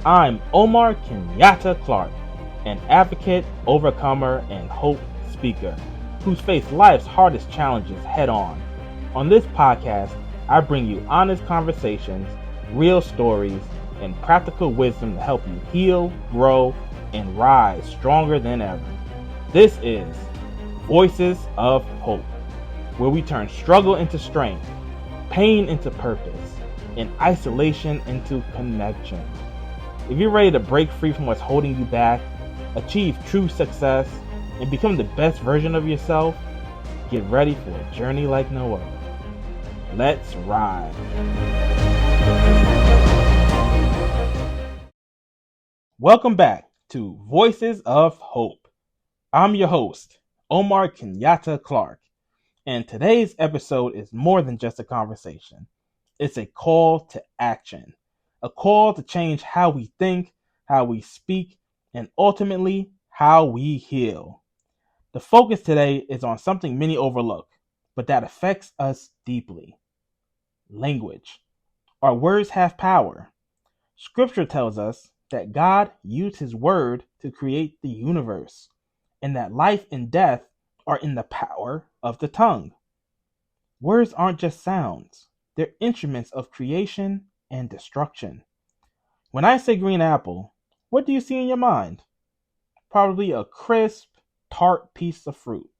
I'm Omar Kenyatta Clark, an advocate, overcomer, and hope speaker who's faced life's hardest challenges head on. On this podcast, I bring you honest conversations, real stories, and practical wisdom to help you heal, grow, and rise stronger than ever. This is Voices of Hope, where we turn struggle into strength, pain into purpose, and isolation into connection. If you're ready to break free from what's holding you back, achieve true success, and become the best version of yourself, get ready for a journey like no other. Let's ride. Welcome back to Voices of Hope. I'm your host, Omar Kenyatta Clark, and today's episode is more than just a conversation. It's a call to action. A call to change how we think, how we speak, and ultimately how we heal. The focus today is on something many overlook, but that affects us deeply. Language. Our words have power. Scripture tells us that God used his word to create the universe, and that life and death are in the power of the tongue. Words aren't just sounds, they're instruments of creation and destruction. When I say green apple, what do you see in your mind? Probably a crisp, tart piece of fruit.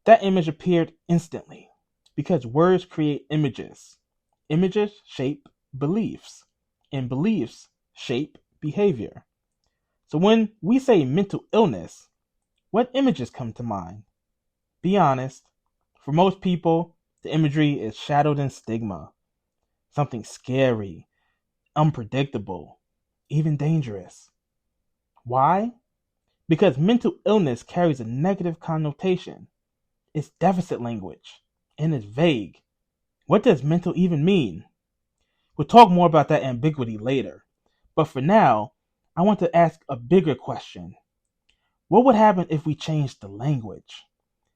That image appeared instantly because words create images. Images shape beliefs, and beliefs shape behavior. So when we say mental illness, what images come to mind? Be honest. For most people, the imagery is shadowed in stigma. Something scary, unpredictable, even dangerous. Why? Because mental illness carries a negative connotation. It's deficit language, and it's vague. What does mental even mean? We'll talk more about that ambiguity later. But for now, I want to ask a bigger question. What would happen if we changed the language?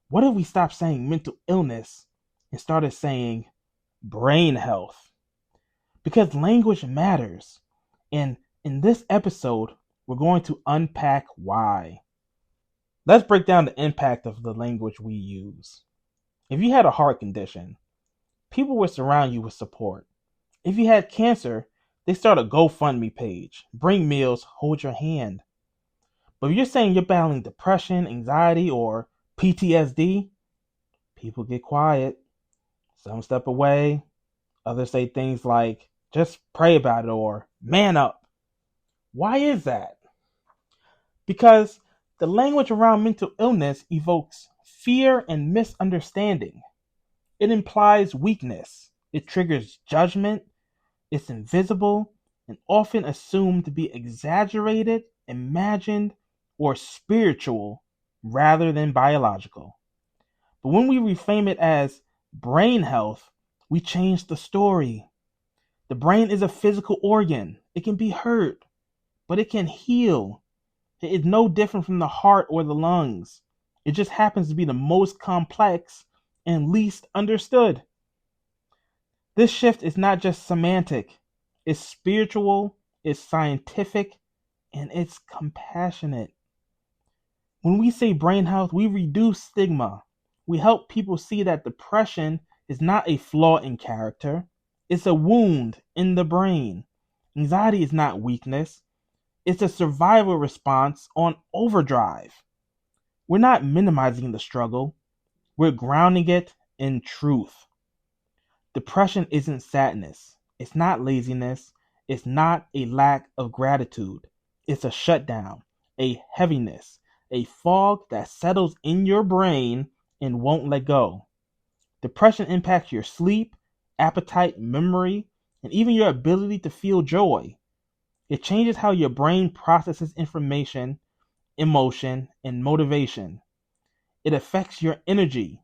What if we stopped saying mental illness and started saying brain health? Because language matters. And in this episode, we're going to unpack why. Let's break down the impact of the language we use. If you had a heart condition, people would surround you with support. If you had cancer, they start a GoFundMe page. Bring meals, hold your hand. But if you're saying you're battling depression, anxiety, or PTSD, people get quiet. Some step away. Others say things like, just pray about it or man up. Why is that? Because the language around mental illness evokes fear and misunderstanding. It implies weakness. It triggers judgment. It's invisible and often assumed to be exaggerated, imagined, or spiritual rather than biological. But when we reframe it as brain health, we change the story. The brain is a physical organ. It can be hurt, but it can heal. It is no different from the heart or the lungs. It just happens to be the most complex and least understood. This shift is not just semantic. It's spiritual, it's scientific, and it's compassionate. When we say brain health, we reduce stigma. We help people see that depression is not a flaw in character. It's a wound in the brain. Anxiety is not weakness. It's a survival response on overdrive. We're not minimizing the struggle. We're grounding it in truth. Depression isn't sadness. It's not laziness. It's not a lack of gratitude. It's a shutdown, a heaviness, a fog that settles in your brain and won't let go. Depression impacts your sleep, appetite, memory, and even your ability to feel joy. It changes how your brain processes information, emotion, and motivation. It affects your energy,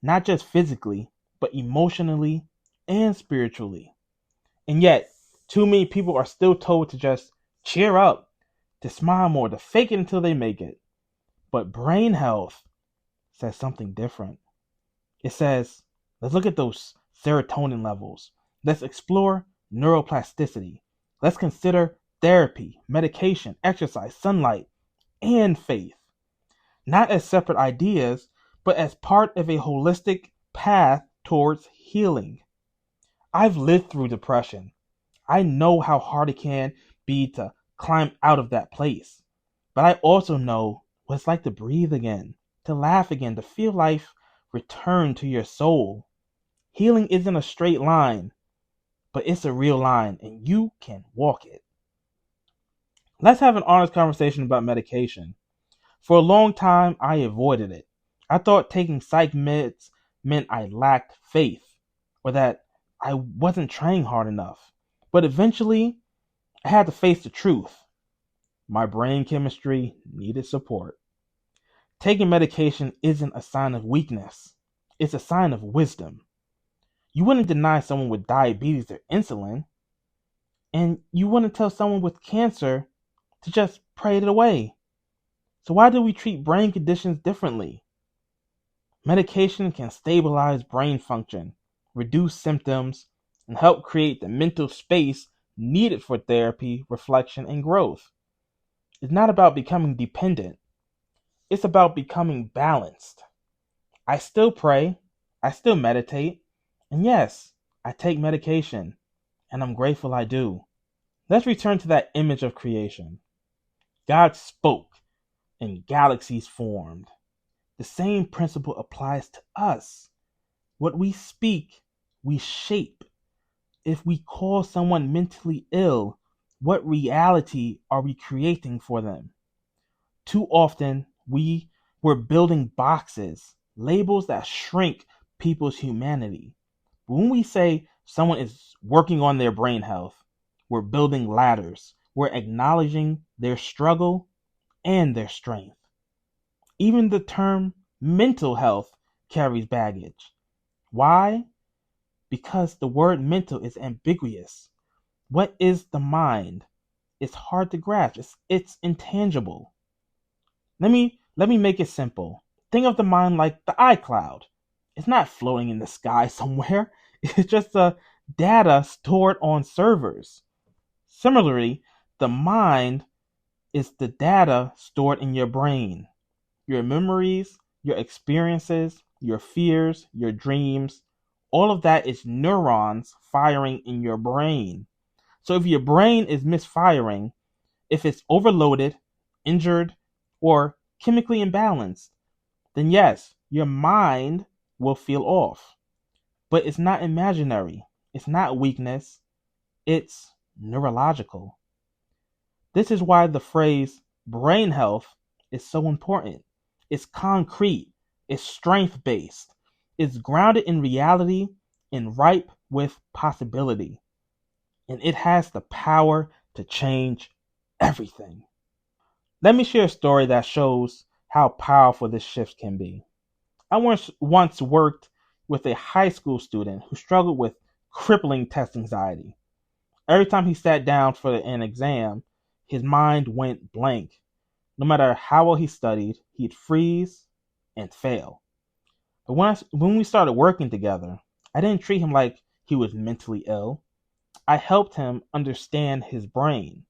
not just physically, but emotionally and spiritually. And yet, too many people are still told to just cheer up, to smile more, to fake it until they make it. But brain health says something different. It says, let's look at those serotonin levels. Let's explore neuroplasticity. Let's consider therapy, medication, exercise, sunlight, and faith, not as separate ideas, but as part of a holistic path towards healing. I've lived through depression. I know how hard it can be to climb out of that place. But I also know what it's like to breathe again, to laugh again, to feel life return to your soul. Healing isn't a straight line, but it's a real line, and you can walk it. Let's have an honest conversation about medication. For a long time, I avoided it. I thought taking psych meds meant I lacked faith or that I wasn't trying hard enough. But eventually, I had to face the truth. My brain chemistry needed support. Taking medication isn't a sign of weakness, it's a sign of wisdom. You wouldn't deny someone with diabetes their insulin, and you wouldn't tell someone with cancer to just pray it away. So why do we treat brain conditions differently? Medication can stabilize brain function, reduce symptoms, and help create the mental space needed for therapy, reflection, and growth. It's not about becoming dependent. It's about becoming balanced. I still pray, I still meditate, and yes, I take medication, and I'm grateful I do. Let's return to that image of creation. God spoke, and galaxies formed. The same principle applies to us. What we speak, we shape. If we call someone mentally ill, what reality are we creating for them? Too often, we're building boxes, labels that shrink people's humanity. When we say someone is working on their brain health, we're building ladders. We're acknowledging their struggle and their strength. Even the term mental health carries baggage. Why? Because the word mental is ambiguous. What is the mind? It's hard to grasp. It's intangible. Let me make it simple. Think of the mind like the iCloud. It's not floating in the sky somewhere. It's just data stored on servers. Similarly, the mind is the data stored in your brain. Your memories, your experiences, your fears, your dreams, all of that is neurons firing in your brain. So if your brain is misfiring, if it's overloaded, injured, or chemically imbalanced, then yes, your mind will feel off. But it's not imaginary. It's not weakness. It's neurological. This is why the phrase brain health is so important. It's concrete. It's strength-based. It's grounded in reality and ripe with possibility. And it has the power to change everything. Let me share a story that shows how powerful this shift can be. I once worked with a high school student who struggled with crippling test anxiety. Every time he sat down for an exam, his mind went blank. No matter how well he studied, he'd freeze and fail. But when we started working together, I didn't treat him like he was mentally ill. I helped him understand his brain.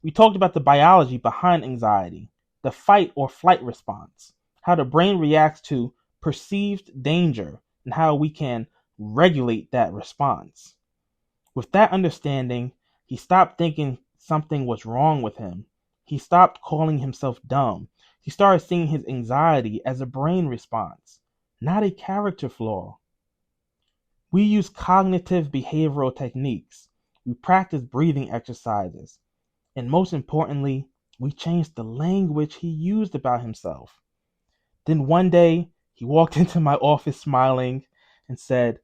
We talked about the biology behind anxiety, the fight or flight response, how the brain reacts to perceived danger, and how we can regulate that response. With that understanding, he stopped thinking something was wrong with him. He stopped calling himself dumb. He started seeing his anxiety as a brain response, not a character flaw. We use cognitive behavioral techniques. We practice breathing exercises. And most importantly, we changed the language he used about himself. Then one day, he walked into my office smiling and said,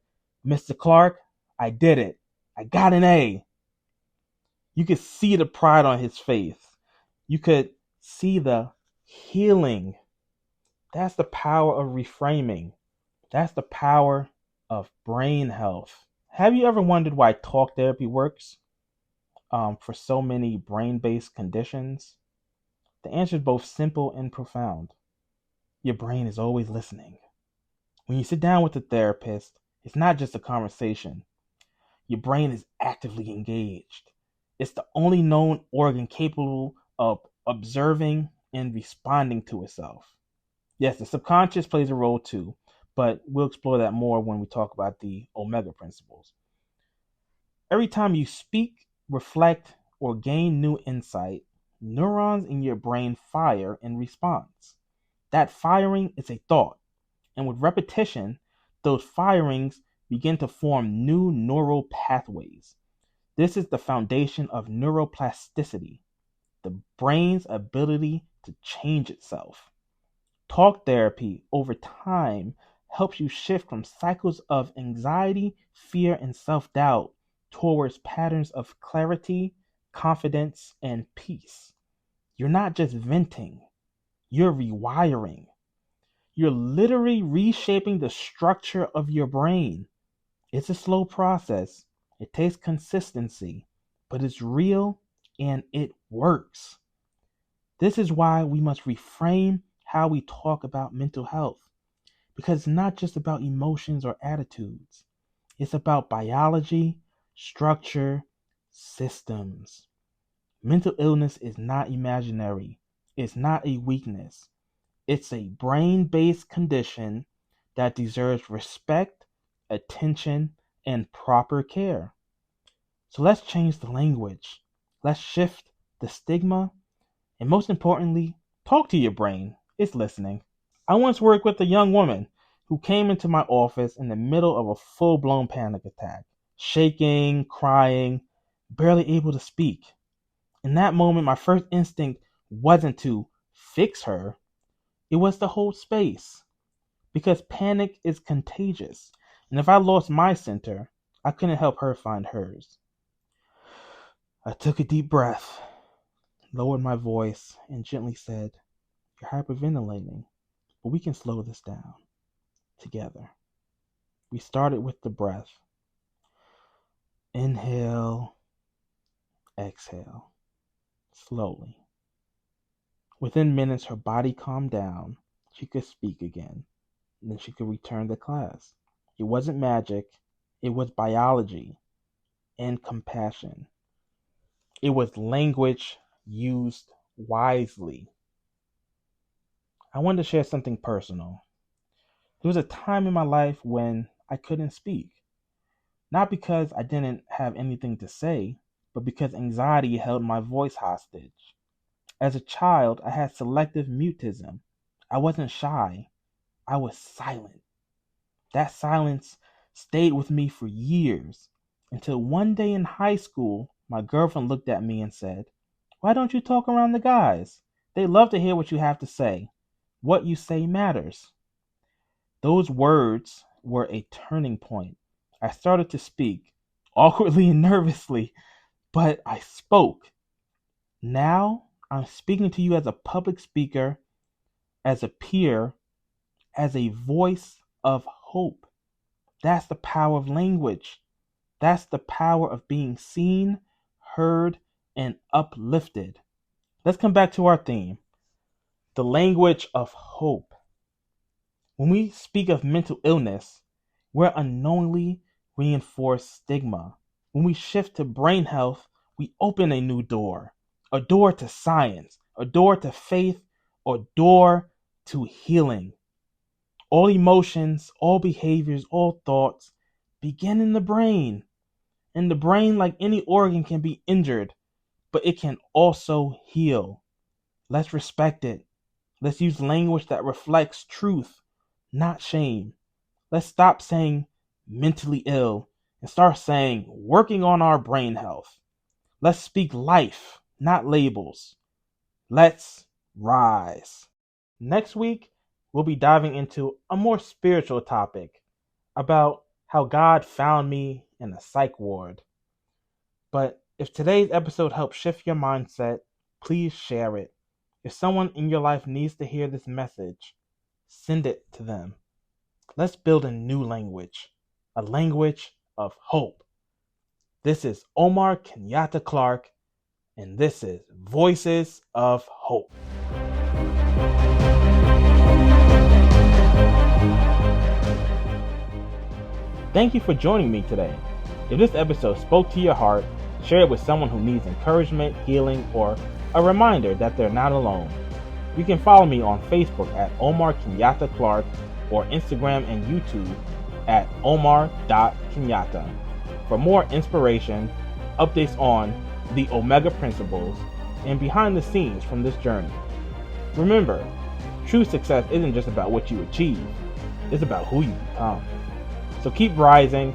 "Mr. Clark, I did it. I got an A." You could see the pride on his face. You could see the healing. That's the power of reframing. That's the power of brain health. Have you ever wondered why talk therapy works for so many brain-based conditions? The answer is both simple and profound. Your brain is always listening. When you sit down with a therapist, it's not just a conversation. Your brain is actively engaged. It's the only known organ capable of observing and responding to itself. Yes, the subconscious plays a role too, but we'll explore that more when we talk about the Omega principles. Every time you speak, reflect, or gain new insight, neurons in your brain fire in response. That firing is a thought, and with repetition, those firings begin to form new neural pathways. This is the foundation of neuroplasticity, the brain's ability to change itself. Talk therapy over time helps you shift from cycles of anxiety, fear, and self doubt towards patterns of clarity, confidence, and peace. You're not just venting, you're rewiring. You're literally reshaping the structure of your brain. It's a slow process, it takes consistency, but it's real and it works. This is why we must reframe how we talk about mental health, because it's not just about emotions or attitudes. It's about biology, structure, systems. Mental illness is not imaginary. It's not a weakness. It's a brain-based condition that deserves respect, attention, and proper care. So let's change the language. Let's shift the stigma. And most importantly, talk to your brain. It's listening. I once worked with a young woman who came into my office in the middle of a full-blown panic attack, shaking, crying, barely able to speak. In that moment, my first instinct wasn't to fix her, it was to hold space. Because panic is contagious. And if I lost my center, I couldn't help her find hers. I took a deep breath, lowered my voice, and gently said, "You're hyperventilating, but we can slow this down together." We started with the breath. Inhale, exhale, slowly. Within minutes, her body calmed down. She could speak again. And then she could return to class. It wasn't magic. It was biology and compassion. It was language used wisely. I wanted to share something personal. There was a time in my life when I couldn't speak. Not because I didn't have anything to say, but because anxiety held my voice hostage. As a child, I had selective mutism. I wasn't shy. I was silent. That silence stayed with me for years until one day in high school, my girlfriend looked at me and said, "Why don't you talk around the guys? They love to hear what you have to say. What you say matters." Those words were a turning point. I started to speak, awkwardly and nervously, but I spoke. Now I'm speaking to you as a public speaker, as a peer, as a voice of hope. That's the power of language. That's the power of being seen, heard, and uplifted. Let's come back to our theme, the language of hope. When we speak of mental illness, we're unknowingly reinforce stigma. When we shift to brain health, we open a new door, a door to science, a door to faith, a door to healing. All emotions, all behaviors, all thoughts begin in the brain. And the brain, like any organ, can be injured, but it can also heal. Let's respect it. Let's use language that reflects truth, not shame. Let's stop saying mentally ill and start saying working on our brain health. Let's speak life, not labels. Let's rise. Next week, we'll be diving into a more spiritual topic about how God found me in a psych ward. But if today's episode helped shift your mindset, please share it. If someone in your life needs to hear this message, send it to them. Let's build a new language, a language of hope. This is Omar Kenyatta Clark, and this is Voices of Hope. Thank you for joining me today. If this episode spoke to your heart, Share it with someone who needs encouragement, healing, or a reminder that they're not alone. You can follow me on Facebook at Omar Kenyatta Clark or Instagram and YouTube at omar.kenyatta for more inspiration, updates on the Omega Principles, and behind the scenes from this journey. Remember, true success isn't just about what you achieve, it's about who you become. So keep rising,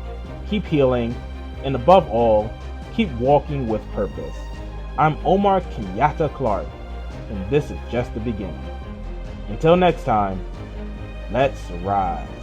keep healing, and above all, keep walking with purpose. I'm Omar Kenyatta Clark, and this is just the beginning. Until next time, let's rise.